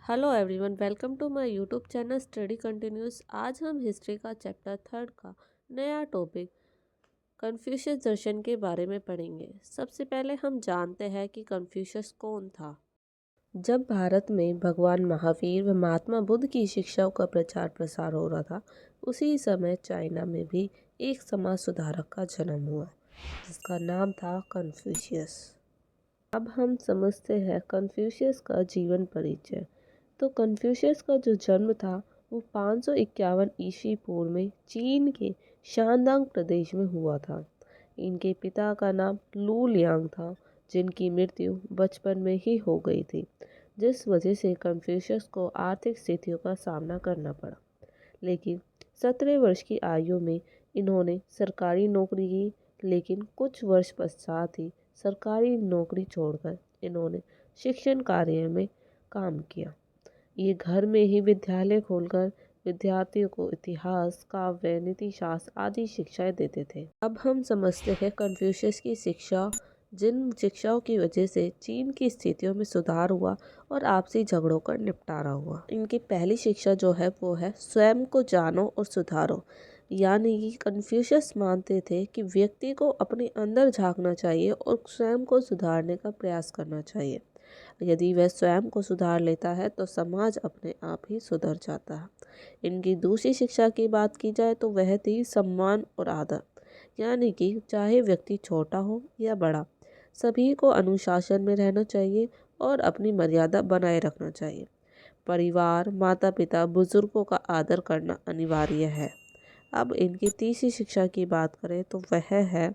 Hello everyone, welcome to my YouTube channel study continuous. आज हम history का chapter 3 का नया टॉपिक कन्फ्यूशियस दर्शन के बारे में पढ़ेंगे। सबसे पहले हम जानते हैं कि कन्फ्यूशियस कौन था। जब भारत में भगवान महावीर व महात्मा बुद्ध की शिक्षाओं का प्रचार प्रसार हो रहा था, उसी समय चाइना में भी एक समाज सुधारक का जन्म हुआ जिसका नाम था कन्फ्यूशियस। अब हम समझते हैं कन्फ्यूशियस का जीवन परिचय। तो कन्फ्यूशियस का जो जन्म था वो 551 ईस्वी पूर्व में चीन के शानदांग प्रदेश में हुआ था। इनके पिता का नाम लू लियांग था, जिनकी मृत्यु बचपन में ही हो गई थी, जिस वजह से कन्फ्यूशियस को आर्थिक स्थितियों का सामना करना पड़ा। लेकिन 17 वर्ष की आयु में इन्होंने सरकारी नौकरी की, लेकिन कुछ वर्ष पश्चात ही सरकारी नौकरी छोड़कर इन्होंने शिक्षण कार्य में काम किया। ये घर में ही विद्यालय खोलकर विद्यार्थियों को इतिहास, काव्य, नीति शास्त्र आदि शिक्षाएं देते थे। अब हम समझते हैं कन्फ्यूशियस की शिक्षा, जिन शिक्षाओं की वजह से चीन की स्थितियों में सुधार हुआ और आपसी झगड़ों का निपटारा हुआ। इनकी पहली शिक्षा जो है वो है स्वयं को जानो और सुधारो। यानी कि कन्फ्यूशियस मानते थे कि व्यक्ति को अपने अंदर झांकना चाहिए और स्वयं को सुधारने का प्रयास करना चाहिए। यदि वह स्वयं को सुधार लेता है तो समाज अपने आप ही सुधर जाता है। इनकी दूसरी शिक्षा की बात की जाए तो वह थी सम्मान और आदर। यानी कि चाहे व्यक्ति छोटा हो या बड़ा, सभी को अनुशासन में रहना चाहिए और अपनी मर्यादा बनाए रखना चाहिए। परिवार, माता पिता, बुजुर्गों का आदर करना अनिवार्य है। अब इनकी तीसरी शिक्षा की बात करें तो वह है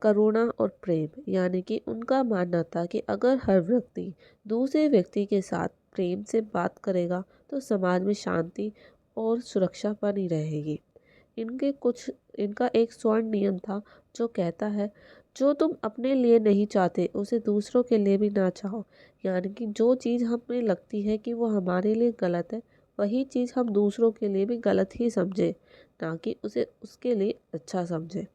करुणा और प्रेम। यानी कि उनका मानना था कि अगर हर व्यक्ति दूसरे व्यक्ति के साथ प्रेम से बात करेगा तो समाज में शांति और सुरक्षा बनी रहेगी। इनका एक स्वर्ण नियम था जो कहता है, जो तुम अपने लिए नहीं चाहते उसे दूसरों के लिए भी ना चाहो। यानी कि जो चीज़ हमें लगती है कि वो हमारे लिए गलत है, वही चीज़ हम दूसरों के लिए भी गलत ही समझे, ना कि उसे उसके लिए अच्छा समझे।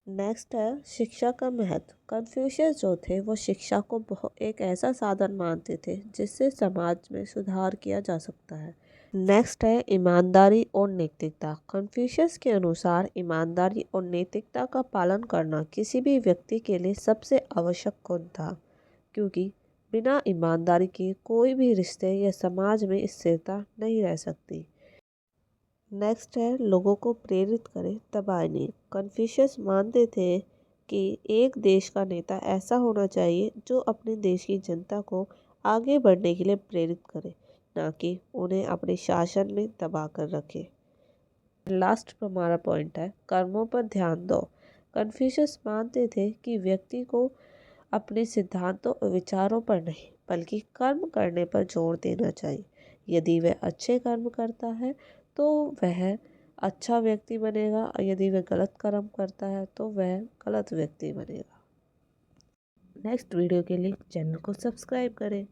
नेक्स्ट है शिक्षा का महत्व। कन्फ्यूशियस जो थे वो शिक्षा को एक ऐसा साधन मानते थे जिससे समाज में सुधार किया जा सकता है। नेक्स्ट है ईमानदारी और नैतिकता। कन्फ्यूशियस के अनुसार ईमानदारी और नैतिकता का पालन करना किसी भी व्यक्ति के लिए सबसे आवश्यक गुण था, क्योंकि बिना ईमानदारी के कोई भी रिश्ते या समाज में स्थिरता नहीं रह सकती। नेक्स्ट है लोगों को प्रेरित करें, दबाए नहीं। कन्फ्यूशियस मानते थे कि एक देश का नेता ऐसा होना चाहिए जो अपने देश की जनता को आगे बढ़ने के लिए प्रेरित करे, ना कि उन्हें अपने शासन में दबा कर रखे। लास्ट हमारा पॉइंट है कर्मों पर ध्यान दो। कन्फ्यूशियस मानते थे कि व्यक्ति को अपने सिद्धांतों और विचारों पर नहीं बल्कि कर्म करने पर जोर देना चाहिए। यदि वह अच्छे कर्म करता है तो वह अच्छा व्यक्ति बनेगा, और यदि वह गलत कर्म करता है तो वह गलत व्यक्ति बनेगा। नेक्स्ट वीडियो के लिए चैनल को सब्सक्राइब करें।